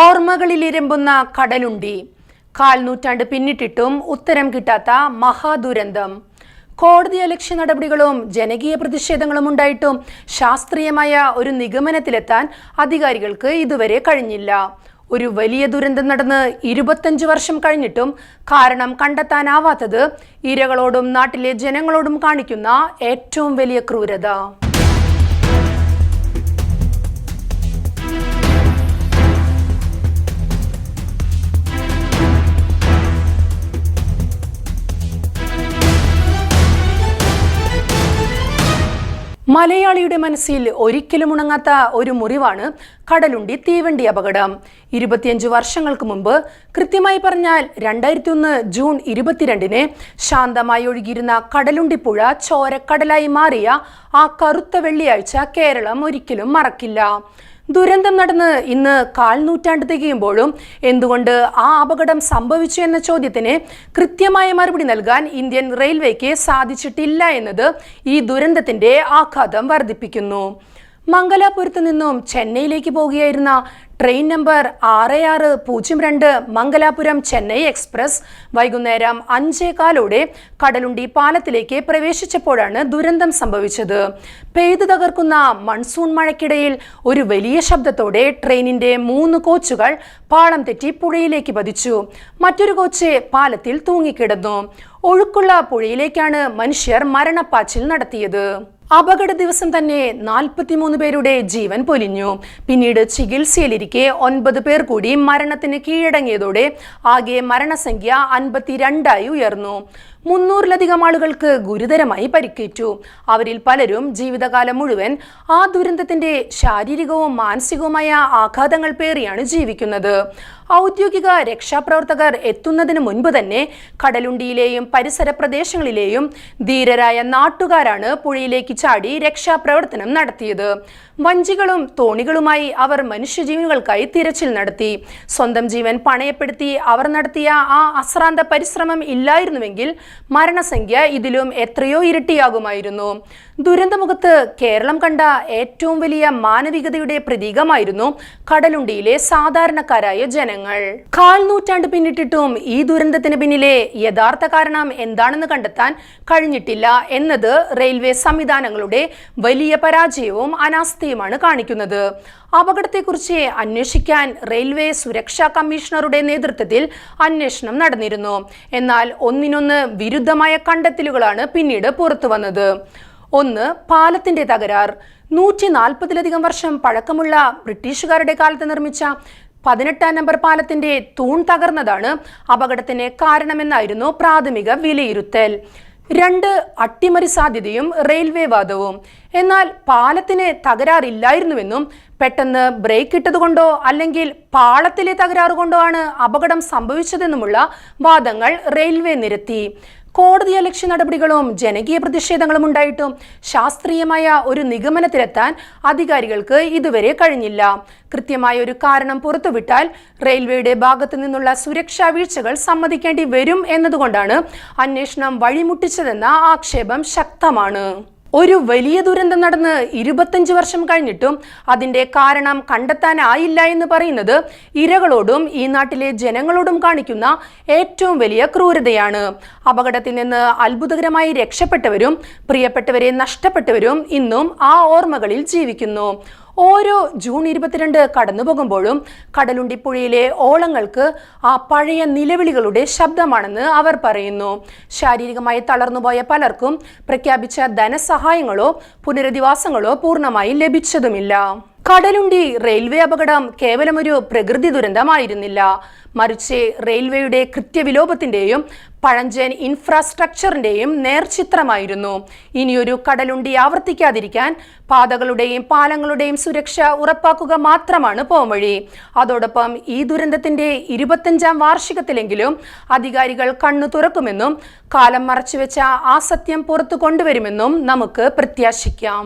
ഓർമ്മകളിലിരമ്പുന്ന കടലുണ്ടി. കാൽനൂറ്റാണ്ട് പിന്നിട്ടിട്ടും ഉത്തരം കിട്ടാത്ത മഹാദുരന്തം. കോടതിയലക്ഷ്യ നടപടികളും ജനകീയ പ്രതിഷേധങ്ങളും ഉണ്ടായിട്ടും ശാസ്ത്രീയമായ ഒരു നിഗമനത്തിലെത്താൻ അധികാരികൾക്ക് ഇതുവരെ കഴിഞ്ഞില്ല. ഒരു വലിയ ദുരന്തം നടന്ന് 25 വർഷം കഴിഞ്ഞിട്ടും കാരണം കണ്ടെത്താനാവാത്തത് ഇരകളോടും നാട്ടിലെ ജനങ്ങളോടും കാണിക്കുന്ന ഏറ്റവും വലിയ ക്രൂരത. മലയാളിയുടെ മനസ്സിൽ ഒരിക്കലും ഉണങ്ങാത്ത ഒരു മുറിവാണ് കടലുണ്ടി തീവണ്ടി അപകടം. 25 വർഷങ്ങൾക്ക് മുമ്പ്, കൃത്യമായി പറഞ്ഞാൽ 2001 ജൂൺ 22-ന് ശാന്തമായി ഒഴുകിയിരുന്ന കടലുണ്ടി പുഴ ചോരക്കടലായി മാറിയ ആ കറുത്ത വെള്ളിയാഴ്ച കേരളം ഒരിക്കലും മറക്കില്ല. ദുരന്തം നടന്ന് ഇന്ന് കാൽനൂറ്റാണ്ട് തികയുമ്പോഴും എന്തുകൊണ്ട് ആ അപകടം സംഭവിച്ചു എന്ന ചോദ്യത്തിന് കൃത്യമായ മറുപടി നൽകാൻ ഇന്ത്യൻ റെയിൽവേക്ക് സാധിച്ചിട്ടില്ല എന്നത് ഈ ദുരന്തത്തിന്റെ ആഘാതം വർദ്ധിപ്പിക്കുന്നു. മംഗലാപുരത്ത് നിന്നും ചെന്നൈയിലേക്ക് പോകുകയായിരുന്ന train number 6602 Mangalapuram Chennai express വൈകുന്നേരം 5:15 കടലുണ്ടി പാലത്തിലേക്ക് പ്രവേശിച്ചപ്പോഴാണ് ദുരന്തം സംഭവിച്ചത്. പെയ്തു തകർക്കുന്ന മൺസൂൺ മഴയ്ക്കിടയിൽ ഒരു വലിയ ശബ്ദത്തോടെ ട്രെയിനിന്റെ 3 കോച്ചുകൾ പാളം തെറ്റി പുഴയിലേക്ക് പതിച്ചു. മറ്റൊരു കോച്ച് പാലത്തിൽ തൂങ്ങിക്കിടന്നു. ഒഴുക്കുള്ള പുഴയിലേക്കാണ് മനുഷ്യർ മരണപ്പാച്ചിൽ നടത്തിയത്. അപകട ദിവസം തന്നെ 43 പേരുടെ ജീവൻ പൊലിഞ്ഞു. പിന്നീട് ചികിത്സയിലിരിക്കെ 9 പേർ കൂടി മരണത്തിന് കീഴടങ്ങിയതോടെ ആകെ മരണസംഖ്യ 52 ഉയർന്നു. 300-ലധികം ആളുകൾക്ക് ഗുരുതരമായി പരിക്കേറ്റു. അവരിൽ പലരും ജീവിതകാലം മുഴുവൻ ആ ദുരന്തത്തിന്റെ ശാരീരികവും മാനസികവുമായ ആഘാതങ്ങൾ പേറിയാണ് ജീവിക്കുന്നത്. ഔദ്യോഗിക രക്ഷാപ്രവർത്തകർ എത്തുന്നതിന് മുൻപ് തന്നെ കടലുണ്ടിയിലെയും പരിസര പ്രദേശങ്ങളിലെയും ധീരരായ നാട്ടുകാരാണ് പുഴയിലേക്ക് ചാടി രക്ഷാപ്രവർത്തനം നടത്തിയത്. വഞ്ചികളും തോണികളുമായി അവർ മനുഷ്യജീവനുകൾക്കായി തിരച്ചിൽ നടത്തി. സ്വന്തം ജീവൻ പണയപ്പെടുത്തി അവർ നടത്തിയ ആ അശ്രാന്ത പരിശ്രമം ഇല്ലായിരുന്നുവെങ്കിൽ മരണസംഖ്യ ഇതിലും എത്രയോ ഇരട്ടിയാകുമായിരുന്നു. ദുരന്തമുഖത്ത് കേരളം കണ്ട ഏറ്റവും വലിയ മാനവികതയുടെ പ്രതീകമായിരുന്നു കടലുണ്ടിയിലെ സാധാരണക്കാരായ ജനങ്ങൾ. കാൽനൂറ്റാണ്ട് പിന്നിട്ടിട്ടും ഈ ദുരന്തത്തിന് പിന്നിലെ യഥാർത്ഥ കാരണം എന്താണെന്ന് കണ്ടെത്താൻ കഴിഞ്ഞിട്ടില്ല എന്നത് റെയിൽവേ സംവിധാനങ്ങളുടെ വലിയ പരാജയവും അനാസ്ഥയുമാണ് കാണിക്കുന്നത്. അപകടത്തെക്കുറിച്ച് അന്വേഷിക്കാൻ റെയിൽവേ സുരക്ഷാ കമ്മീഷണറുടെ നേതൃത്വത്തിൽ അന്വേഷണം നടന്നിരുന്നു. എന്നാൽ ഒന്നിനൊന്ന് വിരുദ്ധമായ കണ്ടെത്തലുകളാണ് പിന്നീട് പുറത്തു വന്നത്. ഒന്ന്, പാലത്തിന്റെ തകരാർ. 140-ലധികം വർഷം പഴക്കമുള്ള ബ്രിട്ടീഷുകാരുടെ കാലത്ത് നിർമ്മിച്ച 18-ാം നമ്പർ പാലത്തിന്റെ തൂൺ തകർന്നതാണ് അപകടത്തിന് കാരണമെന്നായിരുന്നു പ്രാഥമിക വിലയിരുത്തൽ. 2, അട്ടിമറി സാധ്യതയും റെയിൽവേ വാദവും. എന്നാൽ പാലത്തിന് തകരാറില്ലായിരുന്നുവെന്നും പെട്ടെന്ന് ബ്രേക്ക് ഇട്ടതുകൊണ്ടോ അല്ലെങ്കിൽ പാളത്തിലെ തകരാറുകൊണ്ടോ ആണ് അപകടം സംഭവിച്ചതെന്നുമുള്ള വാദങ്ങൾ റെയിൽവേ നിരത്തി. കോടതിയലക്ഷ്യ നടപടികളും ജനകീയ പ്രതിഷേധങ്ങളും ഉണ്ടായിട്ടും ശാസ്ത്രീയമായ ഒരു നിഗമനത്തിലെത്താൻ അധികാരികൾക്ക് ഇതുവരെ കഴിഞ്ഞില്ല. കൃത്യമായ ഒരു കാരണം പുറത്തുവിട്ടാൽ റെയിൽവേയുടെ ഭാഗത്തു നിന്നുള്ള സുരക്ഷാ വീഴ്ചകൾ സമ്മതിക്കേണ്ടി വരും എന്നതുകൊണ്ടാണ് അന്വേഷണം വഴിമുട്ടിച്ചതെന്ന ആക്ഷേപം ശക്തമാണ്. ഒരു വലിയ ദുരന്തം നടന്ന് 25 വർഷം കഴിഞ്ഞിട്ടും അതിന്റെ കാരണം കണ്ടെത്താനായില്ല എന്ന് പറയുന്നത് ഇരകളോടും ഈ നാട്ടിലെ ജനങ്ങളോടും കാണിക്കുന്ന ഏറ്റവും വലിയ ക്രൂരതയാണ്. അപകടത്തിൽ നിന്ന് അത്ഭുതകരമായി രക്ഷപ്പെട്ടവരും പ്രിയപ്പെട്ടവരെ നഷ്ടപ്പെട്ടവരും ഇന്നും ആ ഓർമ്മകളിൽ ജീവിക്കുന്നു. ഓരോ ജൂൺ 22 കടന്നു പോകുമ്പോഴും കടലുണ്ടിപ്പുഴയിലെ ഓളങ്ങൾക്ക് ആ പഴയ നിലവിളികളുടെ ശബ്ദമാണെന്ന് അവർ പറയുന്നു. ശാരീരികമായി തളർന്നുപോയ പലർക്കും പ്രഖ്യാപിച്ച ധനസഹായങ്ങളോ പുനരധിവാസങ്ങളോ പൂർണ്ണമായി ലഭിച്ചതുമില്ല. കടലുണ്ടി റെയിൽവേ അപകടം കേവലം ഒരു പ്രകൃതി ദുരന്തമായിരുന്നില്ല, മറിച്ച് റെയിൽവേയുടെ കൃത്യവിലോപത്തിന്റെയും പഴഞ്ചൻ ഇൻഫ്രാസ്ട്രക്ചറിന്റെയും നേർചിത്രമായിരുന്നു. ഇനിയൊരു കടലുണ്ടി ആവർത്തിക്കാതിരിക്കാൻ പാതകളുടെയും പാലങ്ങളുടെയും സുരക്ഷ ഉറപ്പാക്കുക മാത്രമാണ് പോംവഴി. അതോടൊപ്പം ഈ ദുരന്തത്തിന്റെ 25-ാം വാർഷികത്തിലെങ്കിലും അധികാരികൾ കണ്ണു തുറക്കുമെന്നും കാലം മറച്ചുവെച്ച ആ സത്യം പുറത്തു കൊണ്ടുവരുമെന്നും നമുക്ക് പ്രത്യാശിക്കാം.